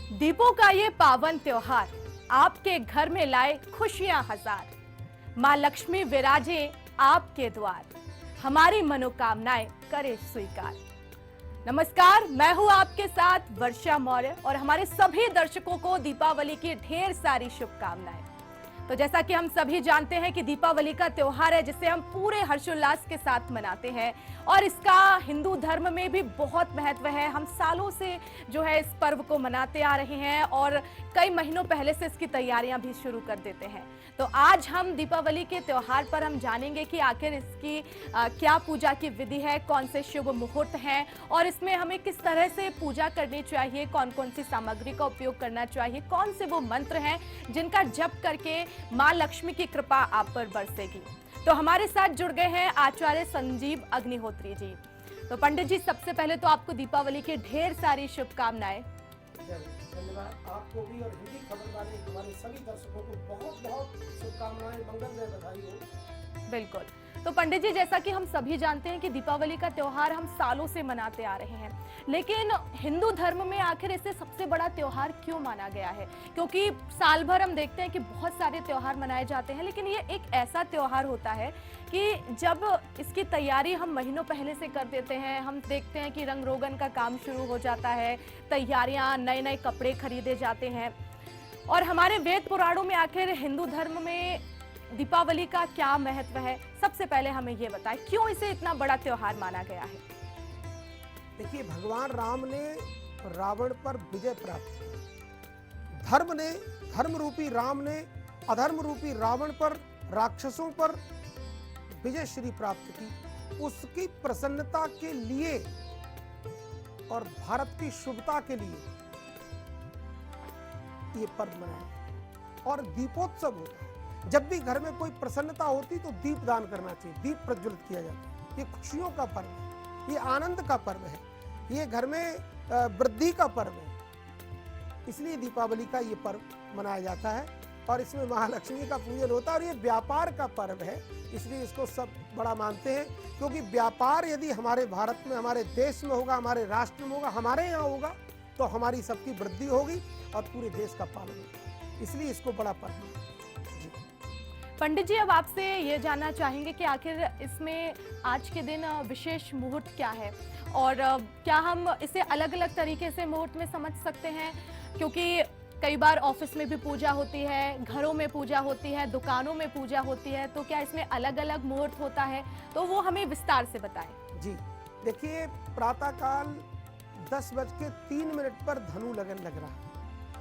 दीपों का ये पावन त्योहार आपके घर में लाए खुशियां हजार। मां लक्ष्मी विराजे आपके द्वार, हमारी मनोकामनाएं करे स्वीकार। नमस्कार, मैं हूं आपके साथ वर्षा मौर्य और हमारे सभी दर्शकों को दीपावली की ढेर सारी शुभकामनाएं। तो जैसा कि हम सभी जानते हैं कि दीपावली का त्योहार है जिसे हम पूरे हर्षोल्लास के साथ मनाते हैं और इसका हिंदू धर्म में भी बहुत महत्व है। हम सालों से जो है इस पर्व को मनाते आ रहे हैं और कई महीनों पहले से इसकी तैयारियां भी शुरू कर देते हैं। तो आज हम दीपावली के त्योहार पर हम जानेंगे कि आखिर इसकी क्या पूजा की विधि है, कौन से शुभ मुहूर्त हैं और इसमें हमें किस तरह से पूजा करनी चाहिए, कौन कौन सी सामग्री का उपयोग करना चाहिए, कौन से वो मंत्र हैं जिनका जप करके मां लक्ष्मी की कृपा आप पर बरसेगी। तो हमारे साथ जुड़ गए हैं आचार्य संजीव अग्निहोत्री जी। तो पंडित जी, सबसे पहले तो आपको दीपावली की ढेर सारी शुभकामनाएं। धन्यवाद आपको भी और हिंदी खबर वाले हमारे सभी दर्शकों को बहुत बहुत शुभकामनाएं, मंगलमय बधाई हो। बिल्कुल। तो पंडित जी, जैसा कि हम सभी जानते हैं कि दीपावली का त्योहार हम सालों से मनाते आ रहे हैं, लेकिन हिंदू धर्म में आखिर इसे सबसे बड़ा त्योहार क्यों माना गया है? क्योंकि साल भर हम देखते हैं कि बहुत सारे त्योहार मनाए जाते हैं, लेकिन ये एक ऐसा त्योहार होता है कि जब इसकी तैयारी हम महीनों पहले से कर देते हैं, हम देखते हैं कि रंग रोगन का काम शुरू हो जाता है, तैयारियां, नए नए कपड़े खरीदे जाते हैं। और हमारे वेद पुराणों में आखिर हिंदू धर्म में दीपावली का क्या महत्व है? सबसे पहले हमें ये बताएं, क्यों इसे इतना बड़ा त्योहार माना गया है? देखिए, भगवान राम ने रावण पर विजय प्राप्त की। धर्म रूपी राम ने अधर्म रूपी रावण पर, राक्षसों पर विजय श्री प्राप्त की। उसकी प्रसन्नता के लिए और भारत की शुभता के लिए ये पर्व मनाया और दीपोत्सव होता है। जब भी घर में कोई प्रसन्नता होती तो दीप दान करना चाहिए, दीप प्रज्वलित किया जाता है। ये खुशियों का पर्व है, ये आनंद का पर्व है, ये घर में वृद्धि का पर्व है। इसलिए दीपावली का ये पर्व मनाया जाता है और इसमें महालक्ष्मी का पूजन होता है और ये व्यापार का पर्व है, इसलिए इसको सब बड़ा मानते हैं। क्योंकि व्यापार यदि हमारे भारत में, हमारे देश में होगा, हमारे राष्ट्र में होगा, हमारे यहाँ होगा, तो हमारी सबकी वृद्धि होगी और पूरे देश का पालन होगा। इसलिए इसको बड़ा पर्व है। पंडित जी, अब आपसे ये जानना चाहेंगे कि आखिर इसमें आज के दिन विशेष मुहूर्त क्या है और क्या हम इसे अलग अलग तरीके से मुहूर्त में समझ सकते हैं? क्योंकि कई बार ऑफिस में भी पूजा होती है, घरों में पूजा होती है, दुकानों में पूजा होती है, तो क्या इसमें अलग अलग मुहूर्त होता है? तो वो हमें विस्तार से बताएं। जी देखिए, प्रातःकाल 10:03 पर धनु लगन लग रहा है।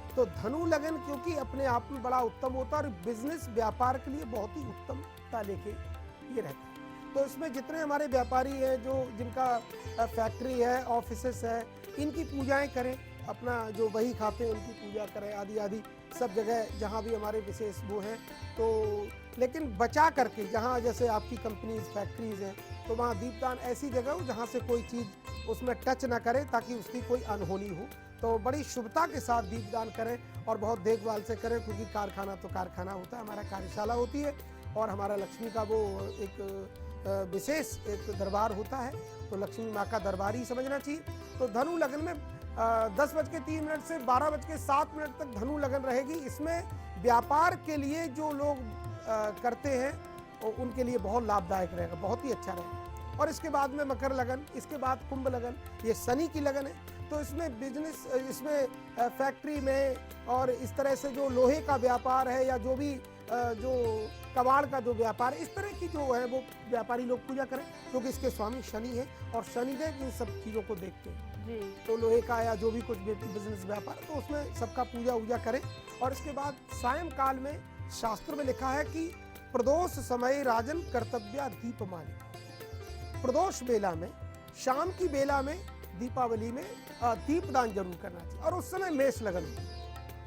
तो धनु लगन क्योंकि अपने आप में बड़ा उत्तम होता है और बिजनेस व्यापार के लिए बहुत ही उत्तमता लेके ये रहता है। तो इसमें जितने हमारे व्यापारी हैं, जो जिनका फैक्ट्री है, ऑफिसेस है, इनकी पूजाएं करें, अपना जो वही खाते हैं उनकी पूजा करें, आदि आदि सब जगह जहाँ भी हमारे विशेष वो हैं। तो लेकिन बचा करके, जहाँ जैसे आपकी कंपनीज, फैक्ट्रीज हैं, तो वहाँ दीपदान ऐसी जगह हो जहाँ से कोई चीज़ उसमें टच ना करे ताकि उसकी कोई अनहोनी हो। तो बड़ी शुभता के साथ दीपदान करें और बहुत देखभाल से करें, क्योंकि कारखाना तो कारखाना होता है, हमारा कार्यशाला होती है और हमारा लक्ष्मी का वो एक विशेष एक दरबार होता है, तो लक्ष्मी माँ का दरबार ही समझना चाहिए। तो धनु लगन में 10:03 से 12:07 तक धनु लगन रहेगी। इसमें व्यापार के लिए जो लोग करते हैं उनके लिए बहुत लाभदायक रहेगा, बहुत ही अच्छा रहेगा। और इसके बाद में मकर लगन, इसके बाद कुंभ लगन, ये शनि की लगन है। तो इसमें बिजनेस, इसमें फैक्ट्री में और इस तरह से जो लोहे का व्यापार है या जो भी जो कबाड़ का जो व्यापार है, इस तरह की जो है वो व्यापारी लोग पूजा करें, क्योंकि इसके स्वामी शनि है और शनिदेव इन सब चीज़ों को देखते हैं जी। तो लोहे का या जो भी कुछ बिजनेस व्यापार, तो उसमें सबका पूजा वूजा करें। और इसके बाद सायंकाल में शास्त्र में लिखा है कि प्रदोष समय राजन कर्तव्य दीपमाली। प्रदोष बेला में, शाम की बेला में, दीपावली में दीपदान जरूर करना चाहिए। और उस समय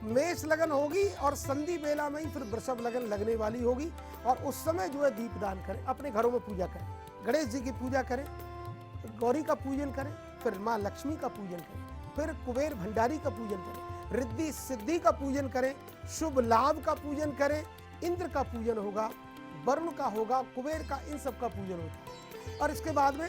मेष लगन होगी और संधि बेला में ही फिर वृषभ लगन लगने वाली होगी और उस समय जो है दीपदान करें, अपने घरों में पूजा करें, गणेश जी की पूजा करें, गौरी का पूजन करें, फिर माँ लक्ष्मी का पूजन करें, फिर कुबेर भंडारी का पूजन करें, रिद्धि सिद्धि का पूजन करें, शुभ लाभ का पूजन करें, इंद्र का पूजन होगा, वरुण का होगा, कुबेर का, इन सब का पूजन होगा। और इसके बाद में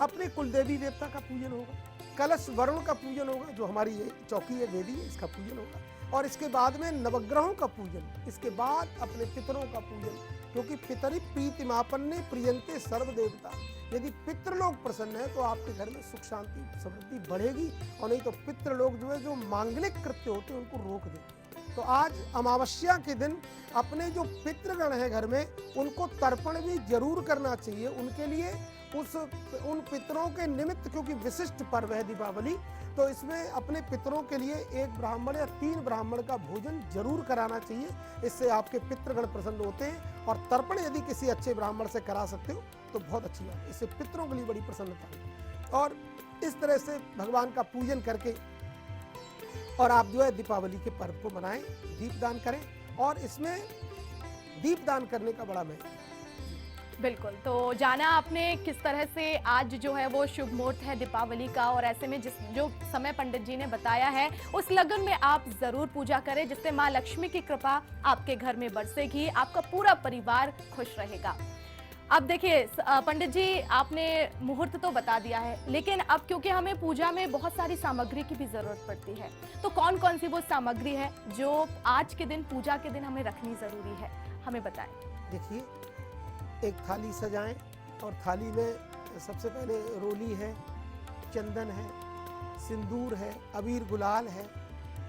अपने कुलदेवी देवता का पूजन होगा। कलश वरुण का पूजन होगा, जो हमारी ये चौकी है वेदी है, इसका पूजन होगा। और इसके बाद में नवग्रहों का पूजन, इसके बाद अपने पितरों का पूजन, क्योंकि पितरि प्रीतिमापन्ने प्रियंते सर्व देवता। यदि पितृलोक प्रसन्न है तो आपके घर में सुख शांति समृद्धि बढ़ेगी, और नहीं तो पितृलोक जो है, जो मांगलिक कृत्य होते हैं उनको रोक देते। तो आज अमावस्या के दिन अपने जो पितृगण हैं घर में, उनको तर्पण भी जरूर करना चाहिए। उनके लिए उन पितरों के निमित्त, क्योंकि विशिष्ट पर्व है दीपावली, तो इसमें अपने पितरों के लिए 1 ब्राह्मण या 3 ब्राह्मण का भोजन जरूर कराना चाहिए। इससे आपके पितृगण प्रसन्न होते हैं, और तर्पण यदि किसी अच्छे ब्राह्मण से करा सकते हो तो बहुत अच्छी बात है, इससे पितरों के लिए बड़ी प्रसन्नता है। और इस तरह से भगवान का पूजन करके और आप जो है दीपावली के पर्व को मनाएं, दीपदान करें, और इसमें दीपदान करने का बड़ा महत्व है। बिल्कुल, तो जाना आपने किस तरह से आज जो है वो शुभ मुहूर्त है दीपावली का, और ऐसे में जो समय पंडित जी ने बताया है उस लगन में आप जरूर पूजा करें, जिससे माँ लक्ष्मी की कृपा आपके घर में बरसेगी, आपका पूरा परिवार खुश रहेगा। अब देखिए पंडित जी, आपने मुहूर्त तो बता दिया है, लेकिन अब क्योंकि हमें पूजा में बहुत सारी सामग्री की भी जरूरत पड़ती है, तो कौन कौन सी वो सामग्री है जो आज के दिन, पूजा के दिन हमें रखनी जरूरी है, हमें बताएं। देखिए, एक थाली सजाएं, और थाली में सबसे पहले रोली है, चंदन है, सिंदूर है, अबीर गुलाल है,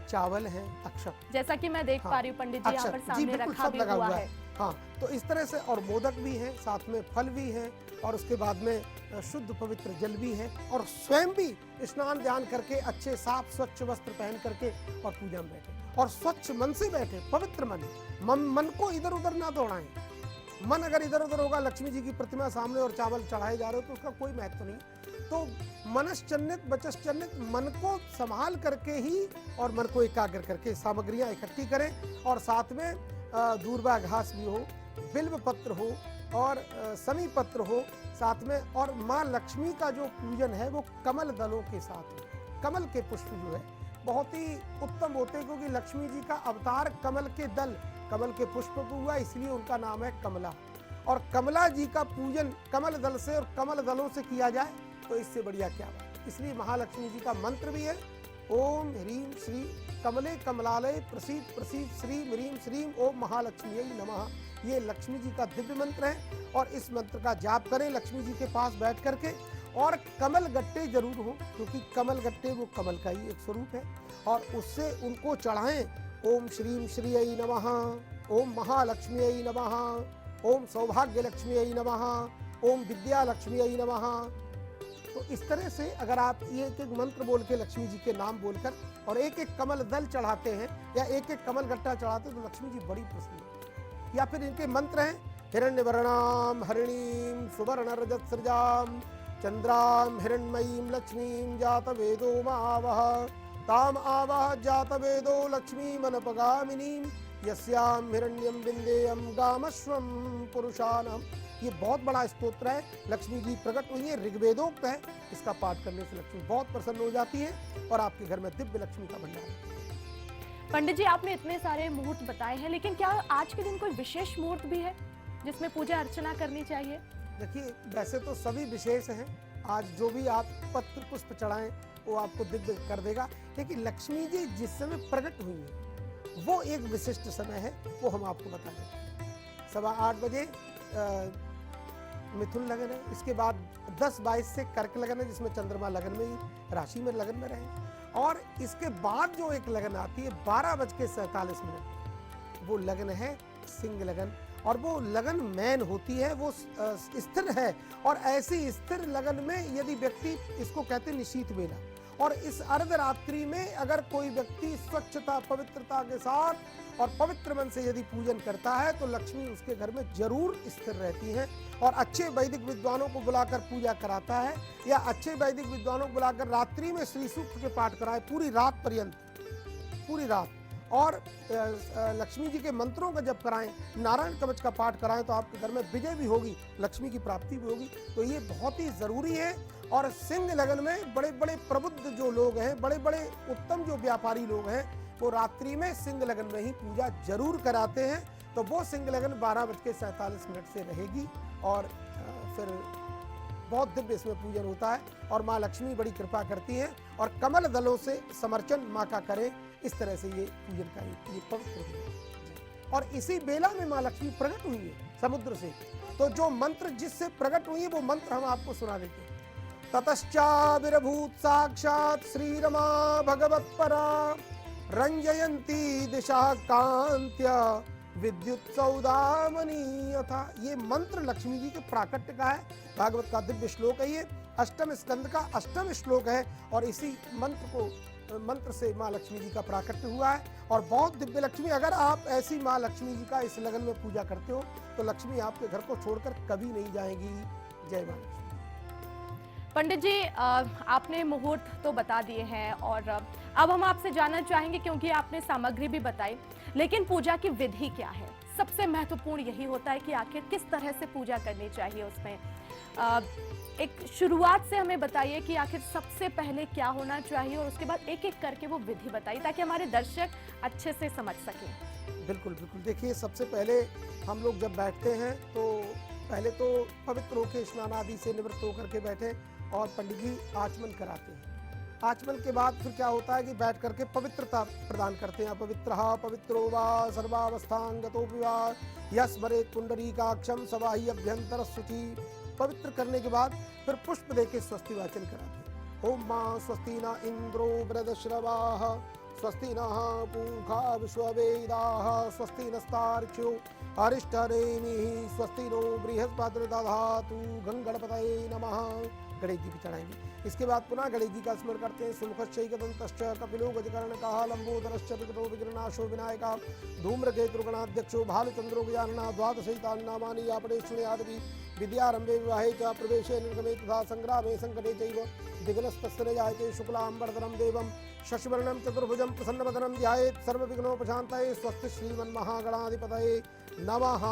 चावल है, अक्षत, जैसा कि मैं देख पा रही हूँ पंडित जी यहाँ पर सामने रखा भी हुआ है। हाँ, तो इस तरह से, और मोदक भी है, साथ में फल भी है, और उसके बाद में शुद्ध पवित्र जल भी है, और स्वयं भी स्नान ध्यान करके अच्छे साफ स्वच्छ वस्त्र पहन करके और पूजा में बैठे, और स्वच्छ मन से बैठे, पवित्र मन को इधर उधर ना दौड़ाएं। मन अगर इधर उधर होगा, लक्ष्मी जी की प्रतिमा सामने और चावल चढ़ाए जा रहे हो, तो उसका कोई महत्व नहीं। तो मनश्चन्नित वचश्चन्नित, मन को संभाल करके ही और मन को एकाग्र करके सामग्रियां इकट्ठी करें, और साथ में दूर्वा घास भी हो, बिल्व पत्र हो, और समी पत्र हो साथ में, और माँ लक्ष्मी का जो पूजन है वो कमल दलों के साथ हो। कमल के पुष्प जो है बहुत ही उत्तम होते हैं, क्योंकि लक्ष्मी जी का अवतार कमल के दल, कमल के पुष्प को हुआ, इसलिए उनका नाम है कमला। और कमला जी का पूजन कमल दल से और कमल दलों से किया जाए तो इससे बढ़िया क्या बात। इसलिए महालक्ष्मी जी का मंत्र भी है, ओम ह्रीम श्री कमले कमलालय प्रसीद प्रसीद श्रीम ह्रीम श्रीम ओम महालक्ष्मी नमः। ये लक्ष्मी जी का दिव्य मंत्र है, और इस मंत्र का जाप करें लक्ष्मी जी के पास बैठ करके। और कमल गट्टे जरूर हो, क्योंकि कमल गट्टे वो कमल का ही एक स्वरूप है, और उससे उनको चढ़ाएं। ओम श्रीम श्रीयै नमः, ओम महालक्ष्म्यै नमः, ओम सौभाग्य लक्ष्म्यै नमः, ओम विद्या लक्ष्म्यै नमः। तो इस तरह से अगर आप ये एक मंत्र बोल के लक्ष्मी जी के नाम बोलकर और एक एक कमल दल चढ़ाते हैं या एक एक कमल गट्टा चढ़ाते हैं, तो लक्ष्मी जी बड़ी प्रसन्न होती है। या फिर इनके मंत्र हैं, हिरण्यवर्णाम हरिणीम सुवर्ण रजत सृजाम चंद्राम हिरण्मयीम लक्ष्मीम जात वेदो मावह ताम आवह जात वेदो लक्ष्मी मनपगामिनीम यस्याम हिरण्यम बिंदेयम गामश्वम पुरुषानम। ये बहुत बड़ा स्तोत्र है, लक्ष्मी जी प्रकट हुई है, ऋग्वेदोक्त है। इसका पाठ करने से लक्ष्मी बहुत प्रसन्न हो जाती है और आपके घर में दिव्य लक्ष्मी का भंडार है। पंडित जी, आपने इतने सारे मुहूर्त बताए हैं, लेकिन क्या आज के दिन कोई विशेष मुहूर्त भी है जिसमें पूजा अर्चना करनी चाहिए? देखिए, वैसे तो सभी विशेष हैं, आज जो भी आप पत्र पुष्प चढ़ाएं वो आपको दिव्य कर देगा, लेकिन लक्ष्मी जी जिस समय प्रकट हुई है वो एक विशिष्ट समय है, वो हम आपको बता देते हैं। 8:15 बजे मिथुन लगन है, इसके बाद 10-22 से कर्क लगन है, जिसमें चंद्रमा लगन में ही राशि में लगन में रहे, और इसके बाद जो एक लगन आती है 12:47 वो लगन है सिंह लगन, और वो लगन मैन होती है, वो स्थिर है। और ऐसी स्थिर लगन में यदि व्यक्ति, इसको कहते हैं निशीथ बेला, और इस अर्धरात्रि में अगर कोई व्यक्ति स्वच्छता पवित्रता के साथ और पवित्र मन से यदि पूजन करता है तो लक्ष्मी उसके घर में जरूर स्थिर रहती है। और अच्छे वैदिक विद्वानों को बुलाकर पूजा कराता है, या अच्छे वैदिक विद्वानों को बुलाकर रात्रि में श्री सूक्त के पाठ कराए पूरी रात पर्यंत, पूरी रात, और लक्ष्मी जी के मंत्रों का जप कराएं, नारायण कवच का पाठ कराएं, तो आपके घर में विजय भी होगी, लक्ष्मी की प्राप्ति भी होगी। तो ये बहुत ही जरूरी है। और सिंह लगन में बड़े बड़े प्रबुद्ध जो लोग हैं, बड़े बड़े उत्तम जो व्यापारी लोग हैं, वो रात्रि में सिंह लगन में ही पूजा जरूर कराते हैं। तो वो सिंह लगन 12:47 से रहेगी, और फिर बहुत दिव्य इसमें पूजन होता है और माँ लक्ष्मी बड़ी कृपा करती हैं और कमल दलों से समर्चन माँ का करें। इस तरह से ये पूजन का ये पवित्र दिन है। और इसी बेला में माँ लक्ष्मी प्रकट हुई है समुद्र से। तो जो मंत्र जिससे प्रकट हुई है वो मंत्र हम आपको सुना देते हैं। ततश्चाविर्भूत साक्षात श्री रमा भगवत्परा रंजयंती दिशा कांत्या विद्युत सौदामनी यथा। ये मंत्र लक्ष्मी जी के प्राकट्य का है, भागवत का दिव्य श्लोक है। ये अष्टम स्कंद का अष्टम श्लोक है और इसी मंत्र से माँ लक्ष्मी जी का प्राकट्य हुआ है। और बहुत दिव्य लक्ष्मी, अगर आप ऐसी माँ लक्ष्मी जी का इस लगन में पूजा करते हो तो लक्ष्मी आपके घर को छोड़कर कभी नहीं जाएगी। जय माँ लक्ष्मी। पंडित जी, आपने मुहूर्त तो बता दिए हैं और अब हम आपसे जानना चाहेंगे, क्योंकि आपने सामग्री भी बताई, लेकिन पूजा की विधि क्या है? सबसे महत्वपूर्ण यही होता है कि आखिर किस तरह से पूजा करनी चाहिए। उसमें एक शुरुआत से हमें बताइए कि आखिर सबसे पहले क्या होना चाहिए और उसके बाद एक एक करके वो विधि बताइए ताकि हमारे दर्शक अच्छे से समझ सकें। बिल्कुल बिल्कुल। देखिए, सबसे पहले हम लोग जब बैठते हैं तो पहले तो पवित्र होकर स्नान आदि से निवृत्त होकर के बैठे और पंडित जी आचमन कराते हैं। आचमन के बाद फिर क्या होता है कि बैठ करके पवित्रता प्रदान करते हैं। पवित्रः पवित्रो वा सर्वावस्थांगतोऽपि वा यस्मरेत् पुंडरीकाक्षं सवाहि अभ्यंतर शुचि। पवित्र करने के बाद फिर पुष्प देके स्वस्ति वाचन कराते हैं। ओम मां स्वस्ति न इंद्रो वृद्धश्रवाः स्वस्ति नः पूषा विश्ववेदाः स्वस्ति नस्तार्क्ष्यो अरिष्टनेमिः स्वस्ति नो बृहस्पतिर्दधातु। गणपतये नमः। गणेश जी की चढ़ाएंगे। इसके बाद पुनः गणेश जी का स्मरण करते हैं। सुमुखश्चैकदन्तश्च कपिलो गजकर्णकः लंबोदरश्च विकटो विघ्ननाशो विनायकः धूम्रकेतुर्गणाध्यक्षो भालचन्द्रो गजाननः द्वादशैतानि नामानि आपणेषु विद्यारंभे विवाहे च प्रवेशे निर्गमे तथा संग्रामे संकटे चैव विघ्नस्तस्य न जायते। शुक्लांबरधरं देवं शशिवर्णं चतुर्भुजं प्रसन्नवदनं ध्यायेत् सर्वविघ्नोपशान्तये। स्वस्ति श्रीमन्महागणाधिपतये नमः।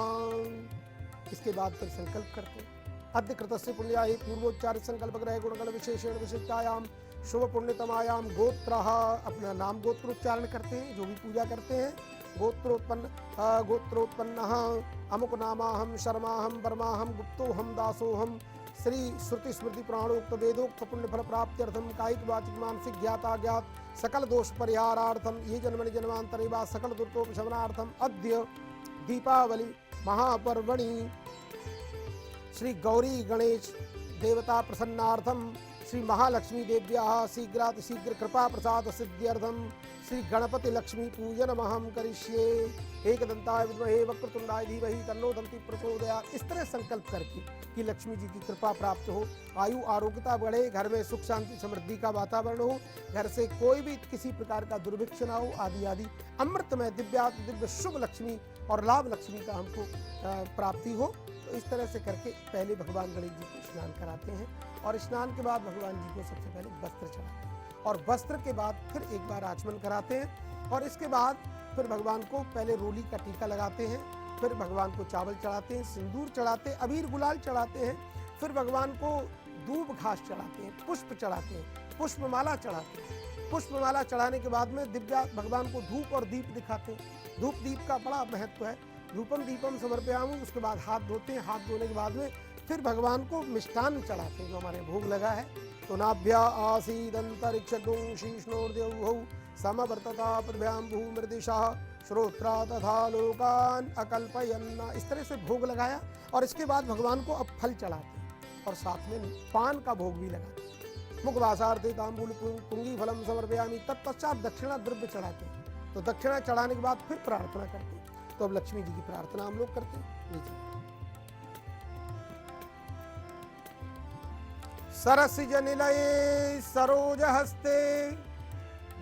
इसके बाद फिर संकल्प करते हैं। अद्य कृतस्य पुण्याय पूर्वोच्चारित संकल्प ग्रह गुणगण विशेषण विशिष्टायाम शुभ पुण्यतमायां गोत्रः, अपना नाम गोत्र उच्चारण करते हैं जो भी पूजा करते हैं। गोत्रोत्पन्नः अमुक नामाहम शर्माहम वर्माहम गुप्तोहम दासोहम श्री श्रुति स्मृति पुराणोक्त वेदोक्त पुण्य फल प्राप्त्यर्थम कायिक वाचिक मानसिक ज्ञाता ज्ञात सकल दोष परिहारार्थम ये जन्मनि जन्मांतरे वा सकल दुर्गोपशमनार्थम अद्य दीपावली महापर्वणि श्री गौरी गणेश देवता प्रसन्नार्थम श्री महालक्ष्मी देव्याः शीघ्रातिशीघ्र कृपा प्रसाद सिद्ध्यर्थम श्री गणपति लक्ष्मी पूजनमहं करिष्ये। एकदंताय विद्महे वक्रतुंडाय धीमहि तन्नो दन्ति प्रचोदयात्। इस तरह संकल्प करके कि लक्ष्मी जी की कृपा प्राप्त हो, आयु आरोग्यता बढ़े, घर में सुख शांति समृद्धि का वातावरण हो, घर से कोई भी किसी प्रकार का दुर्भिक्ष ना हो, आदि आदि अमृतमय दिव्य शुभ लक्ष्मी और लाभ लक्ष्मी का हमको प्राप्ति हो। तो इस तरह से करके पहले भगवान गणेश जी को स्नान कराते हैं और स्नान के बाद भगवान जी को सबसे पहले वस्त्र चढ़ाते हैं और वस्त्र के बाद फिर एक बार आचमन कराते हैं और इसके बाद फिर भगवान को पहले रोली का टीका लगाते हैं, फिर भगवान को चावल चढ़ाते हैं, सिंदूर चढ़ाते हैं, अबीर गुलाल चढ़ाते हैं, फिर भगवान को दूब घास चढ़ाते हैं, पुष्प चढ़ाते हैं, पुष्पमाला चढ़ाते हैं। पुष्पमाला चढ़ाने के बाद में दिव्या भगवान को धूप और दीप दिखाते हैं। धूप दीप का बड़ा महत्व है। धूपम दीपम समर्पयामि, उसके बाद हाथ धोते हैं। हाथ धोने के बाद में फिर भगवान को मिष्टान्न चढ़ाते हैं जो हमारे भोग लगा है। तो नाभ्या आसीदंतरिक्षगुं शीर्ष्णोर्द्यौः समवर्तता पृथ्व्यां भूमृदिशः श्रोत्रा तथा लोकान अकल्पयन्न। इस तरह से भोग लगाया और इसके बाद भगवान को अब फल चढ़ाते हैं और साथ में पान का भोग भी लगाते हैं। मुखवासार्थे तांबूल पुंगी फलम समर्पयामि। तत्पश्चात दक्षिणा द्रव्य चढ़ाते हैं। तो दक्षिणा चढ़ाने के बाद फिर प्रार्थना करते हैं। तो अब लक्ष्मी जी की प्रार्थना हम लोग करते हैं। लीजिए। सरसिज निलये सरोज हस्ते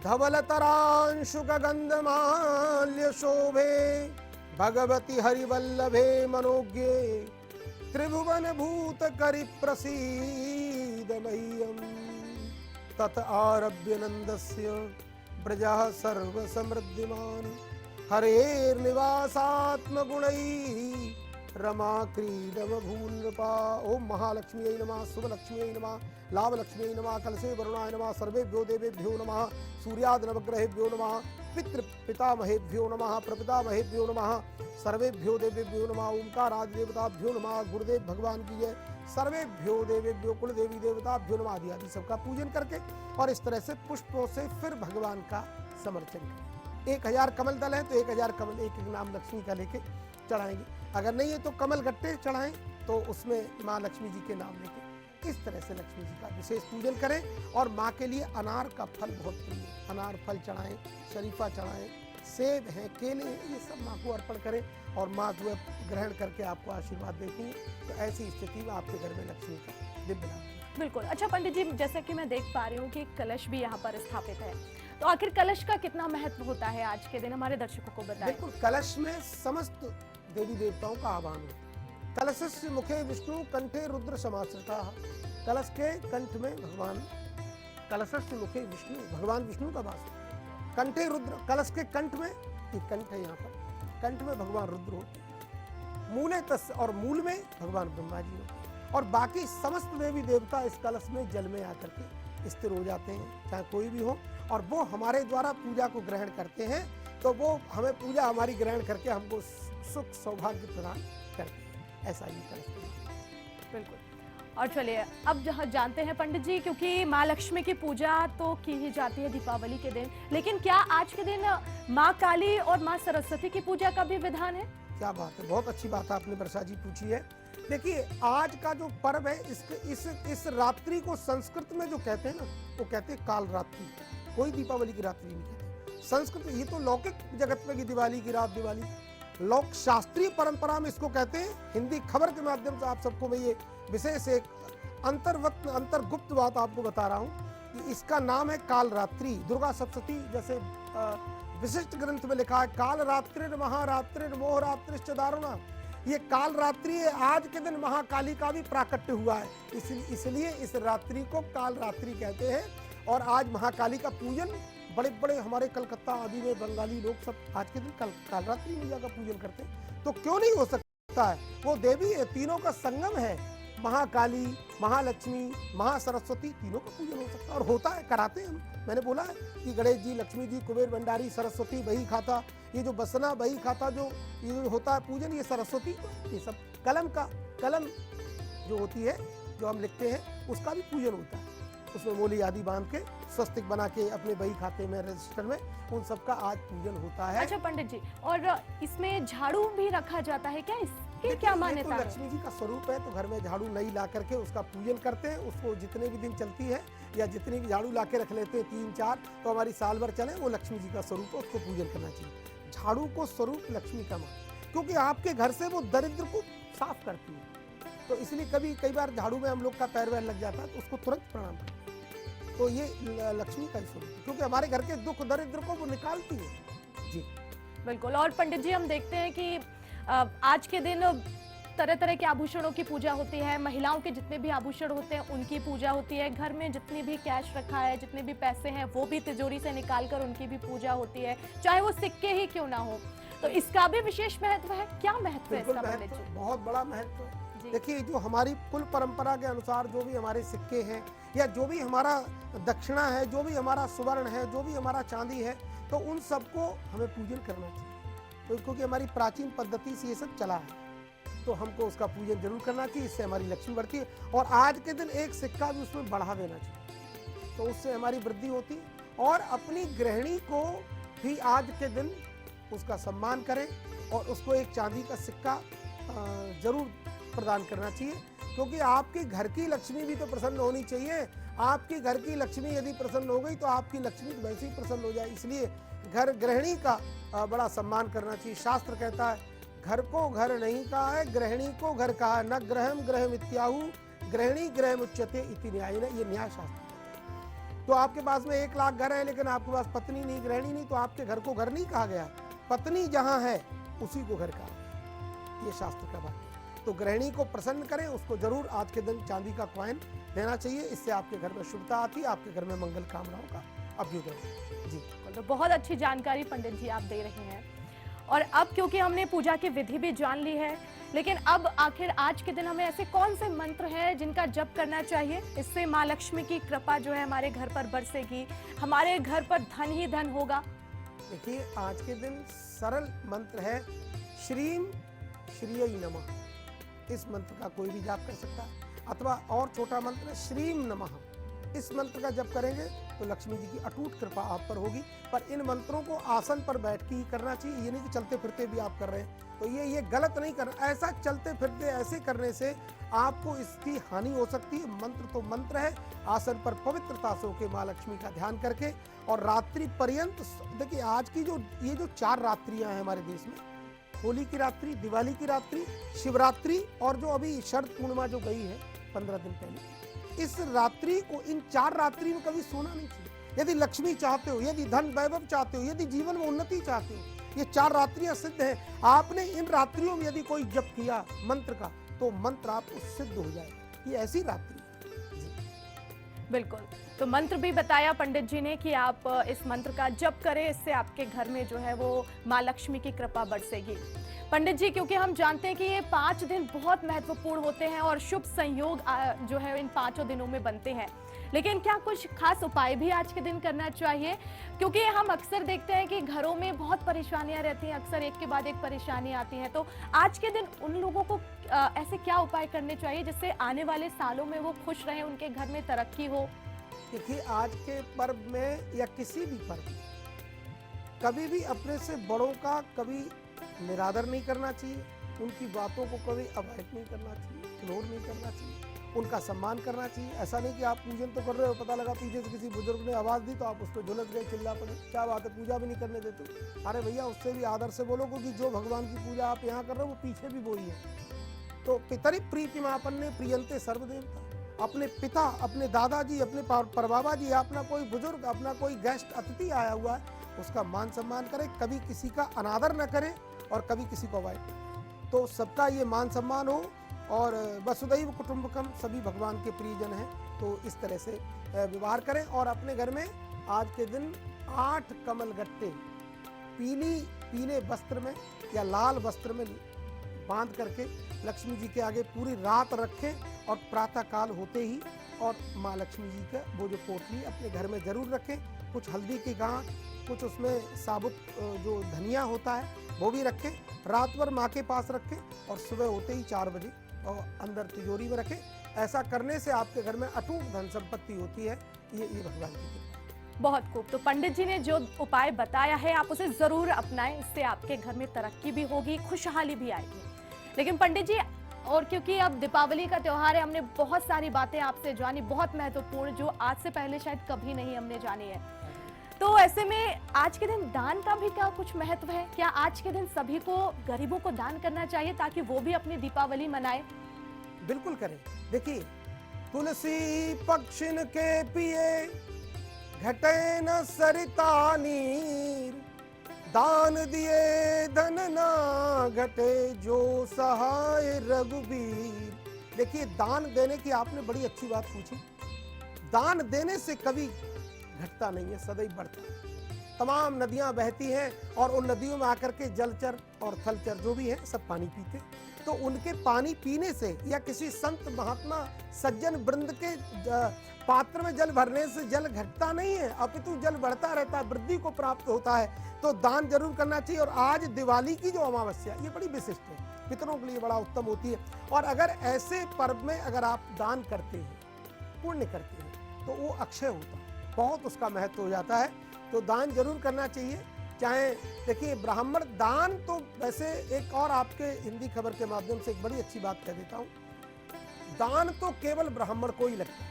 धवलतरांशुक गंधमाल्य शोभे भगवती हरिवल्लभे मनोज्ञे त्रिभुवन भूत करि प्रसीद मह्यम। तत आरभ्य नंदस्य प्रजा सर्व समृद्धिमान हरेर्निवासात्म गुणैः रमा क्रीडम भूनृपा। ओम महालक्ष्मी नमः, शुभ लक्ष्मी नमः, लाभ लक्ष्मी नमः, कलशे वरुणाय नमः, सर्वेभ्यो देवेभ्यो नमः, सूर्याद नवग्रहेभ्यो नमः, पितृ पितामहेभ्यो नमः, प्रपितामहेभ्यो नमः, सर्वेभ्यो देवेभ्यो नमः, ओंकार आदि देवताभ्यो नमः, गुरुदेव भगवान की जय, सर्वेभ्यो देवेभ्यो कुल देवी देवताभ्यो नमः आदि आदि सबका पूजन करके और इस तरह से पुष्पों से फिर भगवान का समर्चन करें। 1000 कमल दल है तो 1000 कमल एक एक नाम लक्ष्मी का लेके चढ़ाएंगे। अगर नहीं है तो कमल गट्टे चढ़ाएं तो उसमें माँ लक्ष्मी जी के नाम लेके इस तरह से लक्ष्मी जी का विशेष पूजन करें। और माँ के लिए अनार का फल बहुत प्रिय है, अनार फल चढ़ाएं, शरीफा चढ़ाएं, सेब हैं, केले हैं, ये सब माँ को अर्पण करें और माँ जो है ग्रहण करके आपको आशीर्वाद देती है। तो ऐसी स्थिति में आपके घर में लक्ष्मी का दिव्य लाभ है। बिल्कुल। अच्छा पंडित जी, जैसे कि मैं देख पा रही हूँ कि कलश भी यहाँ पर स्थापित है, तो आखिर कलश का कितना महत्व होता है आज के दिन, हमारे दर्शकों को बताएं। बिल्कुल, कलश में समस्त देवी देवताओं का आह्वान है। कलशस्य मुखे विष्णु कंठे रुद्र समाश्रिता। कलश के कंठ में भगवान, कलशस्य मुखे विष्णु, भगवान विष्णु का वास है। कंठे रुद्र, कलश के कंठ में, ये कंठ है यहाँ पर, कंठ में भगवान रुद्र होते हैं। मूले तस्य, और मूल में भगवान ब्रह्मा जी होते हैं। और बाकी समस्त देवी देवता इस कलश में जल में आकर के स्थिर हो जाते हैं, चाहे कोई भी हो, और वो हमारे द्वारा पूजा को ग्रहण करते हैं। तो वो हमें पूजा हमारी ग्रहण करके हमको सुख सौभाग्य प्रदान करते हैं। ऐसा ही कलश। बिल्कुल। और चलिए अब जहाँ जानते हैं पंडित जी, क्योंकि माँ लक्ष्मी की पूजा तो की ही जाती है दीपावली के दिन, लेकिन क्या आज के दिन माँ काली और माँ सरस्वती की पूजा का भी विधान है? क्या बात है, बहुत अच्छी बात आपने वर्षा जी पूछी है। देखिए, आज का जो पर्व है, इस रात्रि को संस्कृत में जो कहते हैं ना, वो कहते हैं काल रात्रि। कोई दीपावली की रात्रि नहीं कहते संस्कृत। ये तो लौकिक जगत में की दिवाली की रात, दिवाली लोक शास्त्रीय परंपरा में इसको कहते हैं। हिंदी खबर के माध्यम से आप सबको मैं ये विशेष एक अंतर्गुप्त बात आपको बता रहा हूँ कि इसका नाम है काल रात्रि। दुर्गा सप्तशती जैसे विशिष्ट ग्रंथ में लिखा है, काल रात्रि महारात्रि मोह रात्रिश्च दारुणा। ये काल रात्रि है, आज के दिन महाकाली का भी प्राकट्य हुआ है, इसलिए इस रात्रि को काल रात्रि कहते हैं। और आज महाकाली का पूजन बड़े बड़े हमारे कलकत्ता आदि में बंगाली लोग सब आज के दिन काल रात्रि मैया का पूजन करते हैं। तो क्यों नहीं हो सकता है? वो देवी है, तीनों का संगम है, महाकाली, महालक्ष्मी, महासरस्वती, तीनों का पूजन हो सकता है और होता है, कराते हैं हम। मैंने बोला है कि गणेश जी, लक्ष्मी जी, कुबेर भंडारी, सरस्वती बही खाता, ये जो बसना बही खाता जो ये होता है पूजन, ये सरस्वती, ये सब कलम जो होती है, जो हम लिखते हैं, उसका भी पूजन होता है। उसमें मोली आदि बांध के स्वस्तिक बना के अपने बही खाते में, रजिस्टर में, उन सब का आज पूजन होता है। अच्छा पंडित जी, और इसमें झाड़ू भी रखा जाता है क्या? इसकी क्या मान्यता है? लक्ष्मी जी का स्वरूप है, तो घर में झाड़ू नई ला करके उसका पूजन करते हैं। उसको जितने भी दिन चलती है या जितनी भी झाड़ू ला के रख लेते हैं, 3-4, तो हमारी साल भर चले, वो लक्ष्मी जी का स्वरूप है, उसको पूजन करना चाहिए। झाड़ू को स्वरूप लक्ष्मी का मान, क्योंकि आपके घर से वो दरिद्र को साफ करती है। तो इसलिए कई बार झाड़ू में हम लोग का पैर वैर लग जाता है, तो उसको तुरंत प्रणाम करते हैं। तो ये लक्ष्मी का ही स्वरूप है, क्योंकि हमारे घर के दुख दरिद्र को वो निकालती है। जी बिल्कुल। और पंडित जी, हम देखते हैं कि आज के दिन तरह तरह के आभूषणों की पूजा होती है, महिलाओं के जितने भी आभूषण होते हैं उनकी पूजा होती है, घर में जितनी भी कैश रखा है, जितने भी पैसे हैं, वो भी तिजोरी से निकालकर उनकी भी पूजा होती है, चाहे वो सिक्के ही क्यों ना हो। तो इसका भी विशेष महत्व है। क्या महत्व है इसका पंडित जी? बहुत बड़ा महत्व है। देखिए, जो हमारी कुल परंपरा के अनुसार जो भी हमारे सिक्के हैं या जो भी हमारा दक्षिणा है, जो भी हमारा सुवर्ण है, जो भी हमारा चांदी है, तो उन सबको हमें पूजन करना चाहिए। तो क्योंकि हमारी प्राचीन पद्धति से ये सब चला है, तो हमको उसका पूजन जरूर करना चाहिए। इससे हमारी लक्ष्मी बढ़ती है। और आज के दिन एक सिक्का भी उसमें बढ़ा देना चाहिए, तो उससे हमारी वृद्धि होती है। और अपनी गृहिणी को भी आज के दिन उसका सम्मान करें और उसको एक चांदी का सिक्का जरूर प्रदान करना चाहिए, क्योंकि आपके घर की लक्ष्मी भी तो प्रसन्न होनी चाहिए। आपकी घर की लक्ष्मी यदि प्रसन्न हो गई तो आपकी लक्ष्मी तो वैसे ही प्रसन्न हो जाए। इसलिए घर गृहिणी का बड़ा सम्मान करना चाहिए। शास्त्र कहता है, घर को घर नहीं कहा है, गृहिणी को घर कहा है। न ग्रहम ग्रहम इत्याहु गृहिणी ग्रहम उच्यते इति न्याय। ये न्याय शास्त्र। तो आपके पास में 1 लाख घर है, लेकिन आपके पास पत्नी नहीं, गृहिणी नहीं, तो आपके घर को घर नहीं कहा गया। पत्नी जहाँ है उसी को घर कहा, ये शास्त्र का बात है। तो गृहिणी को प्रसन्न करें, उसको जरूर आज के दिन चांदी का कॉइन देना चाहिए। इससे आपके घर में शुभता आती है, आपके घर में मंगल कामनाओं का अभ्युदय। जी, तो बहुत अच्छी जानकारी पंडित जी आप दे रहे हैं। और अब क्योंकि हमने पूजा की विधि भी जान ली है, लेकिन अब आखिर आज के दिन हमें ऐसे कौन से मंत्र हैं जिनका जप करना चाहिए, इससे माँ लक्ष्मी की कृपा जो है हमारे घर पर बरसेगी, हमारे घर पर धन ही धन होगा? देखिए आज के दिन सरल मंत्र है श्रीम श्रीय नमः। इस मंत्र का कोई भी जाप कर सकता है, अथवा और छोटा मंत्र है श्रीम नमः। इस मंत्र का जप करेंगे तो लक्ष्मी जी की अटूट कृपा आप पर होगी। पर इन मंत्रों को आसन पर बैठ के ही करना चाहिए, ये नहीं कि चलते फिरते भी आप कर रहे हैं तो ये गलत नहीं करना। ऐसा चलते फिरते ऐसे करने से आपको इसकी हानि हो सकती है। मंत्र तो मंत्र है, आसन पर पवित्रता से होकर माँ लक्ष्मी का ध्यान करके और रात्रि पर्यंत। देखिए आज की ये जो 4 रात्रियां हैं हमारे देश में, होली की रात्रि, दिवाली की रात्रि, शिवरात्रि और जो अभी शरद पूर्णिमा जो गई है 15 दिन पहले, इस रात्रि को, इन 4 रात्रि में कभी सोना नहीं चाहिए। यदि लक्ष्मी चाहते हो, यदि धन वैभव चाहते हो, यदि जीवन में उन्नति चाहते हो, ये 4 रात्रियां सिद्ध हैं। आपने इन रात्रियों में यदि कोई जप किया मंत्र का तो मंत्र आपको सिद्ध हो जाएगा। ये ऐसी रात्रि है। बिल्कुल, तो मंत्र भी बताया पंडित जी ने कि आप इस मंत्र का जप करें, इससे आपके घर में जो है वो माँ लक्ष्मी की कृपा बरसेगी। पंडित जी, क्योंकि हम जानते हैं कि ये 5 दिन बहुत महत्वपूर्ण होते हैं और शुभ संयोग जो है इन 5 दिनों में बनते हैं, लेकिन क्या कुछ खास उपाय भी आज के दिन करना चाहिए? क्योंकि हम अक्सर देखते हैं कि घरों में बहुत परेशानियां रहती हैं, अक्सर एक के बाद एक परेशानी आती है, तो आज के दिन उन लोगों को ऐसे क्या उपाय करने चाहिए जिससे आने वाले सालों में वो खुश रहें, उनके घर में तरक्की हो? देखिए आज के पर्व में या किसी भी पर्व में कभी भी अपने से बड़ों का कभी निरादर नहीं करना चाहिए, उनकी बातों को कभी अवॉइड नहीं करना चाहिए, इग्नोर नहीं करना चाहिए, उनका सम्मान करना चाहिए। ऐसा नहीं कि आप पूजन तो कर रहे हो, पता लगा पीछे से किसी बुजुर्ग ने आवाज़ दी तो आप उस पर झुलस गए, चिल्ला पड़े, क्या बात है, पूजा भी नहीं करने देते। अरे भैया उससे भी आदर से बोलो, क्योंकि जो भगवान की पूजा आप यहाँ कर रहे हो वो पीछे भी वही है। तो पितरि प्रीतिमापन्ने प्रियंते सर्वदेवता। अपने पिता, अपने दादाजी, अपने परबाबा जी, अपना कोई बुजुर्ग, अपना कोई गेस्ट अतिथि आया हुआ है, उसका मान सम्मान करें, कभी किसी का अनादर न करें और कभी किसी को अवॉइड करें। तो सबका ये मान सम्मान हो और वसुदैव कुटुंबकम, सभी भगवान के प्रियजन हैं, तो इस तरह से व्यवहार करें। और अपने घर में आज के दिन 8 कमल गट्टे पीले वस्त्र में या लाल वस्त्र में बांध करके लक्ष्मी जी के आगे पूरी रात रखें और प्रातः काल होते ही और माँ लक्ष्मी जी का वो जो पोटली अपने घर में जरूर रखें। कुछ हल्दी की गांठ, कुछ उसमें साबुत जो धनिया होता है वो भी रखें, रात भर माँ के पास रखें और सुबह होते ही 4 बजे और अंदर तिजोरी में रखें। ऐसा करने से आपके घर में अटूट धन संपत्ति होती है। ये भगवान की कृपा। बहुत खूब। तो पंडित जी ने जो उपाय बताया है आप उसे जरूर अपनाएं, इससे आपके घर में तरक्की भी होगी, खुशहाली भी आएगी। लेकिन पंडित जी, और क्योंकि अब दीपावली का त्योहार है, हमने बहुत सारी बातें आपसे जानी, बहुत महत्वपूर्ण, जो आज से पहले शायद कभी नहीं हमने जानी है। तो ऐसे में आज के दिन दान का भी क्या कुछ महत्व है? क्या आज के दिन सभी को, गरीबों को दान करना चाहिए ताकि वो भी अपनी दीपावली मनाए? बिल्कुल करें। देखिए, तुलसी पक्षिन के पिए घटे न सरिता नीर, दान दिए धन ना घटे जो सहाय रघुबीर। देखिए, दान देने की आपने बड़ी अच्छी बात पूछी। दान देने से कभी घटता नहीं है, सदैव बढ़ता है। तमाम नदियां बहती हैं और उन नदियों में आकर के जलचर और थलचर जो भी है सब पानी पीते, तो उनके पानी पीने से या किसी संत महात्मा सज्जन वृंद के पात्र में जल भरने से जल घटता नहीं है, अपितु जल बढ़ता रहता है, वृद्धि को प्राप्त होता है। तो दान जरूर करना चाहिए। और आज दिवाली की जो अमावस्या, ये बड़ी विशिष्ट है, पितरों के लिए बड़ा उत्तम होती है। और अगर ऐसे पर्व में अगर आप दान करते हैं, पुण्य करते हैं, तो वो अक्षय होता है, बहुत उसका महत्व हो जाता है। तो दान जरूर करना चाहिए। चाहे देखिए, ब्राह्मण दान तो वैसे, एक और आपके हिंदी खबर के माध्यम से एक बड़ी अच्छी बात कह देता हूँ, दान तो केवल ब्राह्मण को ही लगता है।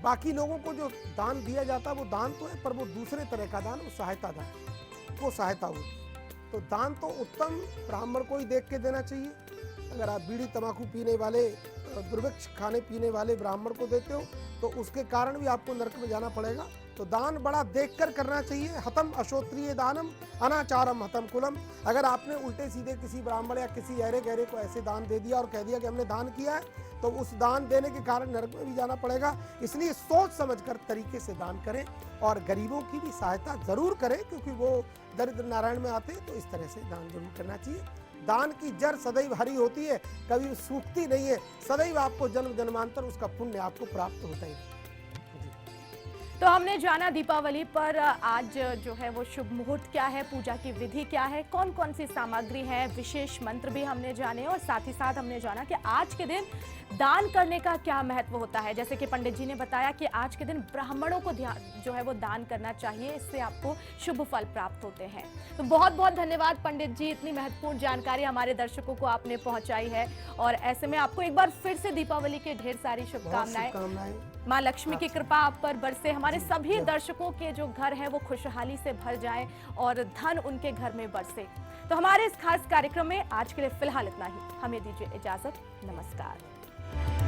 बाकी लोगों को जो दान दिया जाता है वो दान तो है, पर वो दूसरे तरह का दान, वो सहायता दान, वो सहायता होती है। तो दान तो उत्तम ब्राह्मण को ही देख के देना चाहिए। अगर आप बीड़ी तंबाकू पीने वाले, दुर्भिक्ष खाने पीने वाले ब्राह्मण को देते हो तो उसके कारण भी आपको नरक में जाना पड़ेगा। तो दान बड़ा देखकर करना चाहिए। हतम अशोत्रिय दानम अनाचारम हतम कुलम। अगर आपने उल्टे सीधे किसी ब्राह्मण या किसी अहरे गहरे को ऐसे दान दे दिया और कह दिया कि हमने दान किया है, तो उस दान देने के कारण नरक में भी जाना पड़ेगा। इसलिए सोच समझकर तरीके से दान करें और गरीबों की भी सहायता जरूर करें, क्योंकि वो दरिद्र नारायण में आते हैं। तो इस तरह से दान जरूर करना चाहिए। दान की जड़ सदैव हरी होती है, कभी सूखती नहीं है। सदैव आपको जन्म जन्मांतर उसका पुण्य आपको प्राप्त होता ही है। तो हमने जाना दीपावली पर आज जो है वो शुभ मुहूर्त क्या है, पूजा की विधि क्या है, कौन कौन सी सामग्री है, विशेष मंत्र भी हमने जाने और साथ ही साथ हमने जाना कि आज के दिन दान करने का क्या महत्व होता है। जैसे कि पंडित जी ने बताया कि आज के दिन ब्राह्मणों को जो है वो दान करना चाहिए, इससे आपको शुभ फल प्राप्त होते हैं। तो बहुत बहुत धन्यवाद पंडित जी, इतनी महत्वपूर्ण जानकारी हमारे दर्शकों को आपने पहुंचाई है। और ऐसे में आपको एक बार फिर से दीपावली की ढेर सारी शुभकामनाएं। माँ लक्ष्मी की कृपा आप पर बरसे, हमारे सभी दर्शकों के जो घर है वो खुशहाली से भर जाए और धन उनके घर में बरसे। तो हमारे इस खास कार्यक्रम में आज के लिए फिलहाल इतना ही। हमें दीजिए इजाजत। नमस्कार।